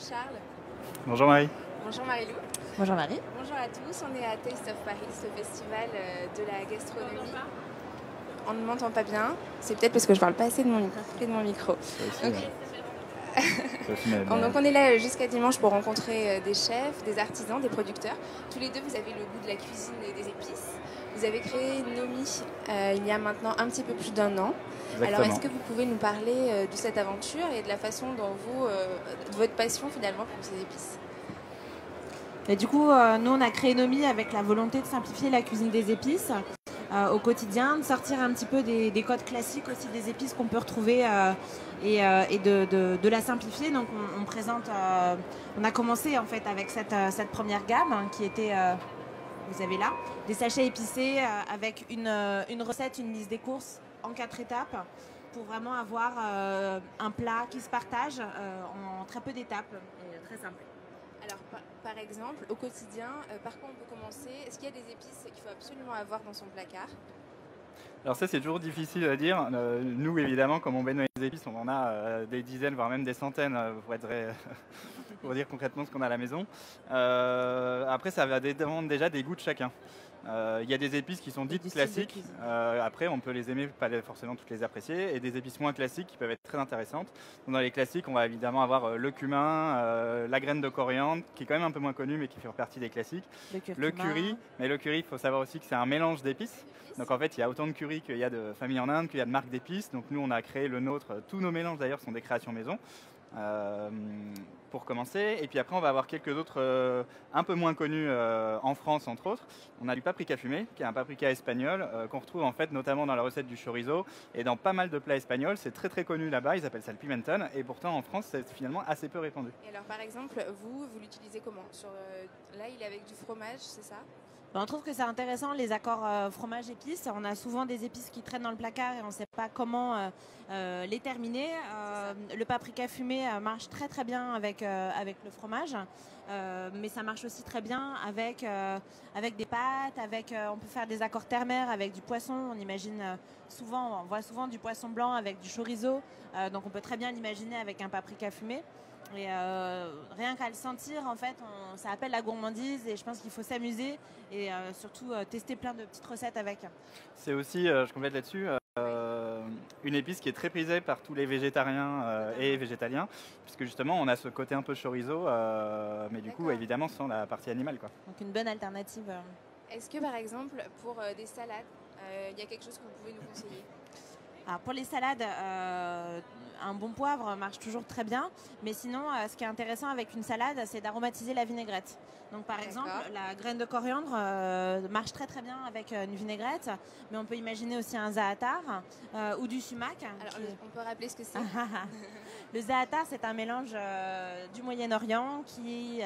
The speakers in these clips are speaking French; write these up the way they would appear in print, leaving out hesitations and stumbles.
Charles. Bonjour Marie. Bonjour Marie-Lou. Bonjour Marie. Bonjour à tous, on est à Taste of Paris, ce festival de la gastronomie. On ne m'entend pas bien, c'est peut-être parce que je parle pas assez de mon micro. Donc on est là jusqu'à dimanche pour rencontrer des chefs, des artisans, des producteurs. Tous les deux, vous avez le goût de la cuisine et des épices. Vous avez créé Nomi il y a maintenant un petit peu plus d'un an. Exactement. Alors est-ce que vous pouvez nous parler de cette aventure et de la façon dont de votre passion finalement pour ces épices? Et du coup, nous, on a créé Nomi avec la volonté de simplifier la cuisine des épices au quotidien, de sortir un petit peu des codes classiques aussi des épices qu'on peut retrouver et de la simplifier. Donc, on présente, on a commencé en fait avec cette première gamme qui était, vous avez là, des sachets épicés avec une recette, une liste des courses en 4 étapes pour vraiment avoir un plat qui se partage en très peu d'étapes et très simple. Alors, par exemple, au quotidien, par quoi on peut commencer? Est-ce qu'il y a des épices qu'il faut absolument avoir dans son placard? Alors ça, c'est toujours difficile à dire. Nous, évidemment, comme on baigne dans les épices, on en a des dizaines, voire même des centaines, pour dire concrètement ce qu'on a à la maison. Après, ça va dépendre déjà des goûts de chacun. Il y a des épices qui sont dites classiques. Après, on peut les aimer, pas forcément toutes les apprécier. Et des épices moins classiques qui peuvent être très intéressantes. Donc, dans les classiques, on va évidemment avoir le cumin, la graine de coriandre, qui est quand même un peu moins connue, mais qui fait partie des classiques. Le curry. Mais le curry, il faut savoir aussi que c'est un mélange d'épices. Donc en fait, il y a autant de curry qu'il y a de familles en Inde, qu'il y a de marques d'épices. Donc nous, on a créé le nôtre. Tous nos mélanges, d'ailleurs, sont des créations maison. Pour commencer, et puis après on va avoir quelques autres un peu moins connus en France entre autres. On a du paprika fumé, qui est un paprika espagnol qu'on retrouve en fait notamment dans la recette du chorizo et dans pas mal de plats espagnols. C'est très très connu là-bas, ils appellent ça le pimenton, et pourtant en France c'est finalement assez peu répandu. Et alors par exemple, vous l'utilisez comment? Là il est avec du fromage, c'est ça? On trouve que c'est intéressant les accords fromage-épices. On a souvent des épices qui traînent dans le placard et on ne sait pas comment les terminer. Le paprika fumé marche très très bien avec le fromage, mais ça marche aussi très bien avec des pâtes. On peut faire des accords terre-mer avec du poisson. On voit souvent du poisson blanc avec du chorizo, donc on peut très bien l'imaginer avec un paprika fumé. Et rien qu'à le sentir, en fait, ça appelle la gourmandise et je pense qu'il faut s'amuser et surtout tester plein de petites recettes avec. C'est aussi, je complète là-dessus, une épice qui est très prisée par tous les végétariens et végétaliens, puisque justement on a ce côté un peu chorizo, mais du coup évidemment sans la partie animale, quoi. Donc une bonne alternative. Est-ce que par exemple pour des salades, il y a quelque chose que vous pouvez nous conseiller? Alors pour les salades, un bon poivre marche toujours très bien. Mais sinon, ce qui est intéressant avec une salade, c'est d'aromatiser la vinaigrette. Donc par exemple, la graine de coriandre marche très très bien avec une vinaigrette. Mais on peut imaginer aussi un za'atar ou du sumac. Alors on peut rappeler ce que c'est? Le za'atar, c'est un mélange du Moyen-Orient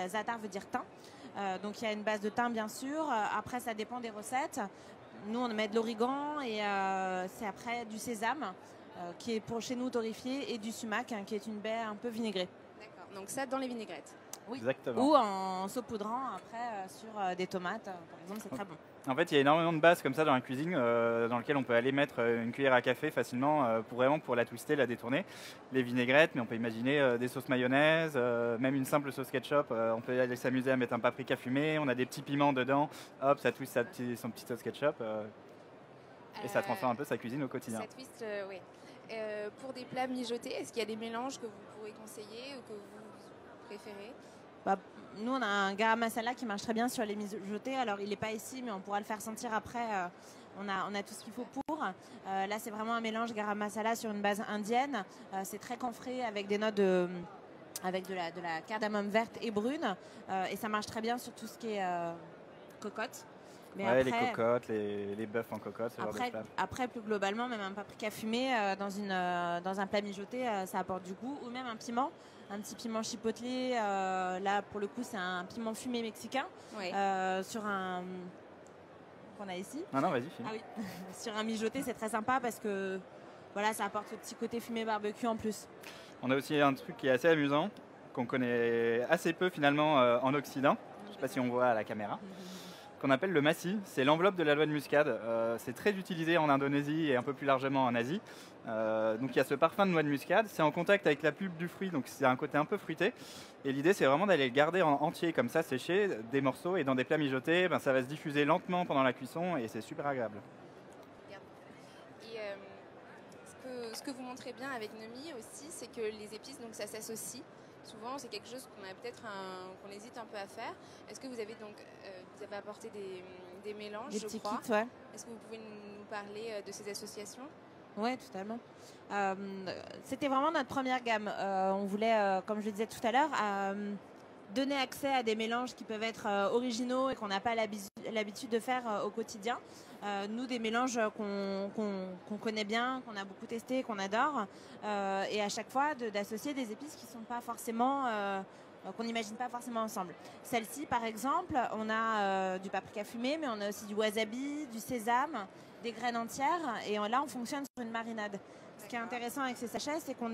za'atar veut dire thym. Donc il y a une base de thym bien sûr. Après, ça dépend des recettes. Nous, on met de l'origan et c'est après du sésame qui est pour chez nous torréfié et du sumac qui est une baie un peu vinaigrée. D'accord, donc ça dans les vinaigrettes. Oui. Exactement. Ou en saupoudrant après sur des tomates, par exemple, c'est très bon. En fait, il y a énormément de bases comme ça dans la cuisine dans lesquelles on peut aller mettre une cuillère à café facilement pour la twister, la détourner. Les vinaigrettes, mais on peut imaginer des sauces mayonnaise, même une simple sauce ketchup. On peut aller s'amuser à mettre un paprika fumé, on a des petits piments dedans, hop, ça twiste son petit sauce ketchup et ça transforme un peu sa cuisine au quotidien. Ça twiste, oui. Pour des plats mijotés, est-ce qu'il y a des mélanges que vous pourrez conseiller ou que vous préférez? Nous, on a un garam masala qui marche très bien sur les mijotés. Alors, il n'est pas ici, mais on pourra le faire sentir après. On a tout ce qu'il faut pour. Là, c'est vraiment un mélange garam masala sur une base indienne. C'est très camphré avec des notes avec de la cardamome verte et brune. Et ça marche très bien sur tout ce qui est cocotte. Mais après, les cocottes, les bœufs en cocotte, ce genre de plat. Après, plus globalement, même un paprika fumé dans un plat mijoté, ça apporte du goût. Ou même un piment, un petit piment chipotelé. Là, pour le coup, c'est un piment fumé mexicain. Oui. Sur un... qu'on a ici. Non, vas-y. Ah oui. Sur un mijoté, c'est très sympa parce que voilà, ça apporte ce petit côté fumé barbecue en plus. On a aussi un truc qui est assez amusant, qu'on connaît assez peu finalement en Occident. Je ne sais pas si on voit à la caméra. qu'on appelle le massi. C'est l'enveloppe de la noix de muscade. C'est très utilisé en Indonésie et un peu plus largement en Asie. Donc il y a ce parfum de noix de muscade. C'est en contact avec la pulpe du fruit, donc c'est un côté un peu fruité. Et l'idée, c'est vraiment d'aller le garder en entier, comme ça, séché, des morceaux. Et dans des plats mijotés, ça va se diffuser lentement pendant la cuisson et c'est super agréable. Et ce que vous montrez bien avec Nomi aussi, c'est que les épices, donc ça s'associe. Souvent, c'est quelque chose qu'on hésite un peu à faire. Est-ce que vous avez apporté des mélanges, Des je petits crois. kits, ouais. Est-ce que vous pouvez nous parler de ces associations? Oui, totalement. C'était vraiment notre première gamme. On voulait, comme je le disais tout à l'heure, donner accès à des mélanges qui peuvent être originaux et qu'on n'a pas l'habitude de faire au quotidien. Nous, des mélanges qu'on connaît bien, qu'on a beaucoup testé, qu'on adore, et à chaque fois d'associer des épices qui sont pas forcément qu'on n'imagine pas forcément ensemble. Celle-ci, par exemple, on a du paprika fumé, mais on a aussi du wasabi, du sésame, des graines entières, et là, on fonctionne sur une marinade. Ce qui est intéressant avec ces sachets, c'est qu'on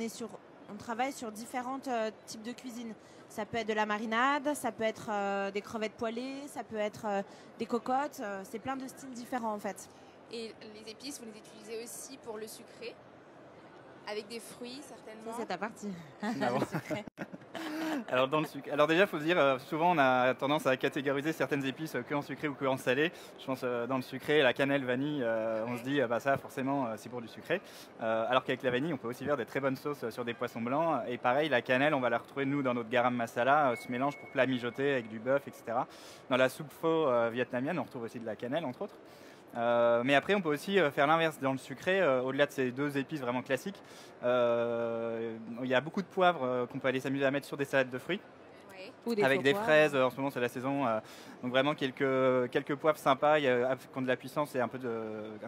travaille sur différents types de cuisine. Ça peut être de la marinade, ça peut être des crevettes poêlées, ça peut être des cocottes. C'est plein de styles différents en fait. Et les épices, vous les utilisez aussi pour le sucré, avec des fruits certainement. C'est ta partie. Alors dans le sucre. Alors déjà, il faut se dire, souvent on a tendance à catégoriser certaines épices que en sucré ou que en salé. Je pense dans le sucré, la cannelle, vanille, on se dit ça forcément c'est pour du sucré. Alors qu'avec la vanille, on peut aussi faire des très bonnes sauces sur des poissons blancs. Et pareil, la cannelle, on va la retrouver nous dans notre garam masala, ce mélange pour plats mijotés avec du bœuf, etc. Dans la soupe pho vietnamienne, on retrouve aussi de la cannelle entre autres. Mais après, on peut aussi faire l'inverse dans le sucré, au-delà de ces deux épices vraiment classiques. Il y a beaucoup de poivre qu'on peut aller s'amuser à mettre sur des salades de fruits. Ou avec des fraises, en ce moment c'est la saison, donc vraiment quelques poivres sympas, qui ont de la puissance et un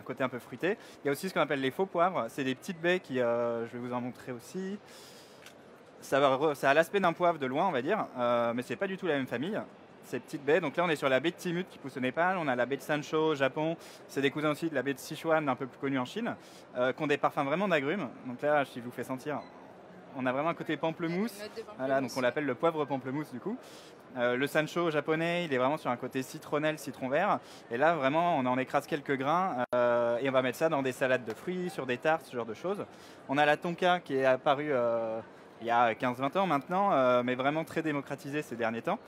côté un peu fruité. Il y a aussi ce qu'on appelle les faux poivres, c'est des petites baies qui, je vais vous en montrer aussi. Ça a l'aspect d'un poivre de loin, on va dire, mais c'est pas du tout la même famille. Ces petites baies, donc là on est sur la baie de Timut qui pousse au Népal, on a la baie de Sancho au Japon, c'est des cousins aussi de la baie de Sichuan, un peu plus connue en Chine, qui ont des parfums vraiment d'agrumes. Donc là, si je vous fais sentir, on a vraiment un côté pamplemousse, voilà, donc on l'appelle le poivre pamplemousse du coup. Le Sancho japonais, il est vraiment sur un côté citronnelle, citron vert, et là vraiment on en écrase quelques grains et on va mettre ça dans des salades de fruits, sur des tartes, ce genre de choses. On a la tonka qui est apparue il y a 15-20 ans maintenant, mais vraiment très démocratisée ces derniers temps.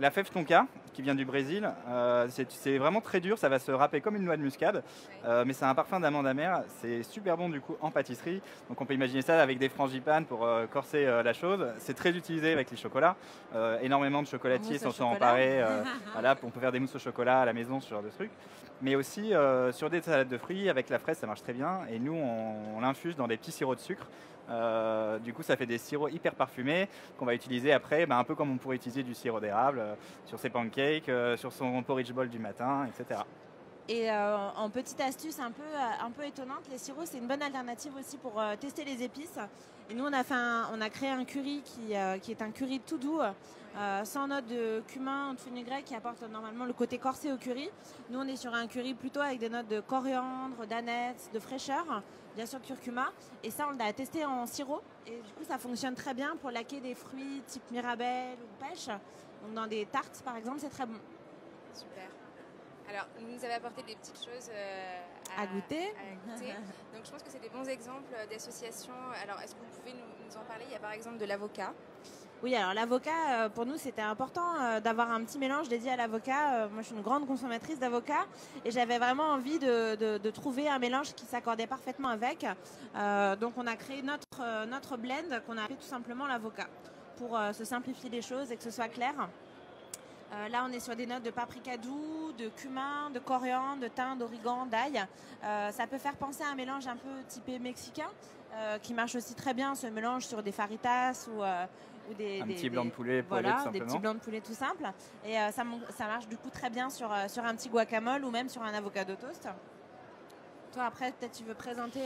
La fève tonka, qui vient du Brésil, c'est vraiment très dur, ça va se râper comme une noix de muscade, mais c'est un parfum d'amande amère, c'est super bon du coup en pâtisserie, donc on peut imaginer ça avec des frangipanes pour corser la chose. C'est très utilisé avec les chocolats, énormément de chocolatiers s'en sont emparés, voilà, on peut faire des mousses au chocolat à la maison, ce genre de trucs, mais aussi sur des salades de fruits, avec la fraise ça marche très bien, et nous on l'infuse dans des petits sirops de sucre. Du coup ça fait des sirops hyper parfumés qu'on va utiliser après un peu comme on pourrait utiliser du sirop d'érable sur ses pancakes, sur son porridge bowl du matin, etc. Et en petite astuce un peu étonnante, les sirops c'est une bonne alternative aussi pour tester les épices. Et nous on a créé un curry qui est un curry tout doux, sans notes de cumin ou de fenugrec qui apporte normalement le côté corsé au curry. Nous on est sur un curry plutôt avec des notes de coriandre, d'aneth, de fraîcheur, bien sûr de curcuma. Et ça on l'a testé en sirop et du coup ça fonctionne très bien pour laquer des fruits type mirabelle ou pêche. Donc dans des tartes par exemple c'est très bon. Super. Alors, vous nous avez apporté des petites choses à goûter. Donc, je pense que c'est des bons exemples d'associations. Alors, est-ce que vous pouvez nous en parler? Il y a par exemple de l'avocat. Oui, alors l'avocat, pour nous, c'était important d'avoir un petit mélange dédié à l'avocat. Moi, je suis une grande consommatrice d'avocat et j'avais vraiment envie de trouver un mélange qui s'accordait parfaitement avec. Donc, on a créé notre blend qu'on a appelé tout simplement l'avocat pour se simplifier les choses et que ce soit clair. Là, on est sur des notes de paprika doux, de cumin, de coriandre, de thym, d'origan, d'ail. Ça peut faire penser à un mélange un peu typé mexicain, qui marche aussi très bien, ce mélange sur des faritas ou des petit blanc de poulet poêlé, tout simplement. Des petits blancs de poulet tout simple. Et ça marche du coup très bien sur un petit guacamole ou même sur un avocado toast. Toi, après, peut-être tu veux présenter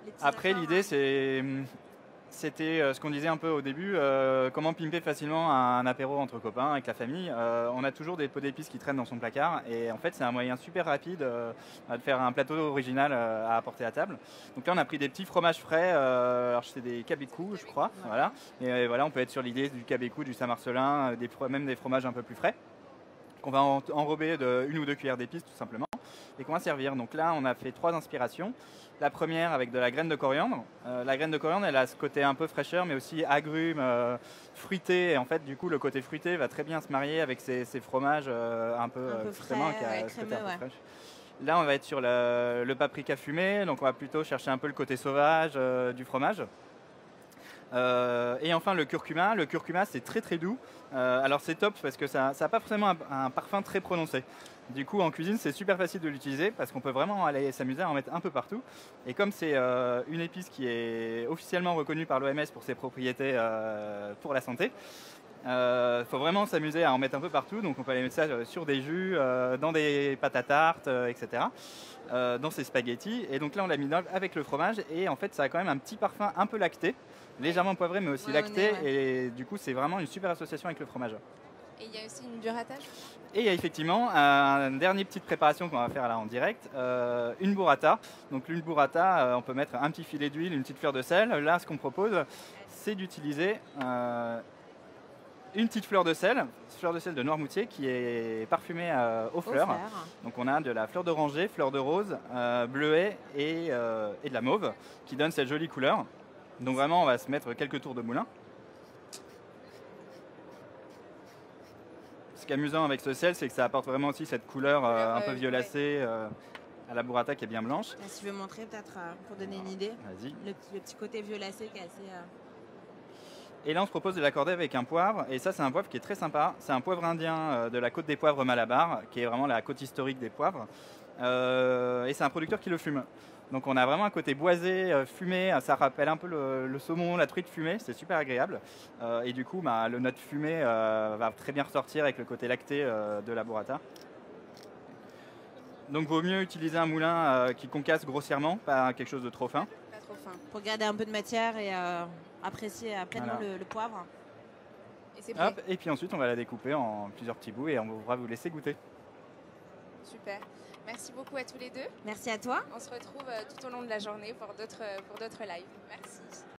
les petits Après, accords, l'idée, c'était ce qu'on disait un peu au début, comment pimper facilement un apéro entre copains avec la famille. On a toujours des pots d'épices qui traînent dans son placard et en fait c'est un moyen super rapide de faire un plateau original à apporter à table. Donc là on a pris des petits fromages frais, alors c'est des cabécous je crois, voilà. Et voilà, on peut être sur l'idée du cabécou, du Saint-Marcelin, même des fromages un peu plus frais qu'on va enrober de 1 ou 2 cuillères d'épices tout simplement et qu'on va servir. Donc là, on a fait 3 inspirations. La première avec de la graine de coriandre. La graine de coriandre, elle a ce côté un peu fraîcheur, mais aussi agrumes, fruité. Et en fait, du coup, le côté fruité va très bien se marier avec ces fromages un peu frais, qui a ce côté crémeux, un peu fraîche. Là, on va être sur le paprika fumé, donc on va plutôt chercher un peu le côté sauvage du fromage. Et enfin le curcuma. Le curcuma, c'est très très doux. Alors c'est top parce que ça n'a pas forcément un parfum très prononcé. Du coup, en cuisine, c'est super facile de l'utiliser parce qu'on peut vraiment aller s'amuser à en mettre un peu partout. Et comme c'est une épice qui est officiellement reconnue par l'OMS pour ses propriétés pour la santé, faut vraiment s'amuser à en mettre un peu partout. Donc on peut aller mettre ça sur des jus, dans des pâtes à tarte, etc. Dans ses spaghettis. Et donc là, on l'a mis avec le fromage. Et en fait, ça a quand même un petit parfum un peu lacté, légèrement poivré, mais aussi lacté. Et du coup, c'est vraiment une super association avec le fromage. Et il y a aussi une burrata. Et il y a effectivement une dernière petite préparation qu'on va faire là en direct, une burrata. Donc une burrata, on peut mettre un petit filet d'huile, une petite fleur de sel. Là, ce qu'on propose, c'est d'utiliser une petite fleur de sel de Noirmoutier qui est parfumée aux fleurs. Donc on a de la fleur d'oranger, fleur de rose, bleuet et de la mauve qui donne cette jolie couleur. Donc vraiment, on va se mettre quelques tours de moulin. Ce qui est amusant avec ce sel, c'est que ça apporte vraiment aussi cette couleur un peu violacée à la burrata qui est bien blanche. Là, si tu veux montrer peut-être pour donner une idée, Vas-y. Le petit côté violacé qui est assez... Et là, on se propose de l'accorder avec un poivre. Et ça, c'est un poivre qui est très sympa. C'est un poivre indien de la côte des poivres Malabar, qui est vraiment la côte historique des poivres. Et c'est un producteur qui le fume. Donc on a vraiment un côté boisé, fumé. Ça rappelle un peu le saumon, la truite fumée. C'est super agréable. Et du coup, le note fumé va très bien ressortir avec le côté lacté de la burrata. Donc vaut mieux utiliser un moulin qui concasse grossièrement, pas quelque chose de trop fin. Pas trop fin. Pour garder un peu de matière et apprécier pleinement le poivre. Et c'est prêt. Et puis ensuite, on va la découper en plusieurs petits bouts et on va vous laisser goûter. Super. Merci beaucoup à tous les deux. Merci à toi. On se retrouve tout au long de la journée pour d'autres lives. Merci.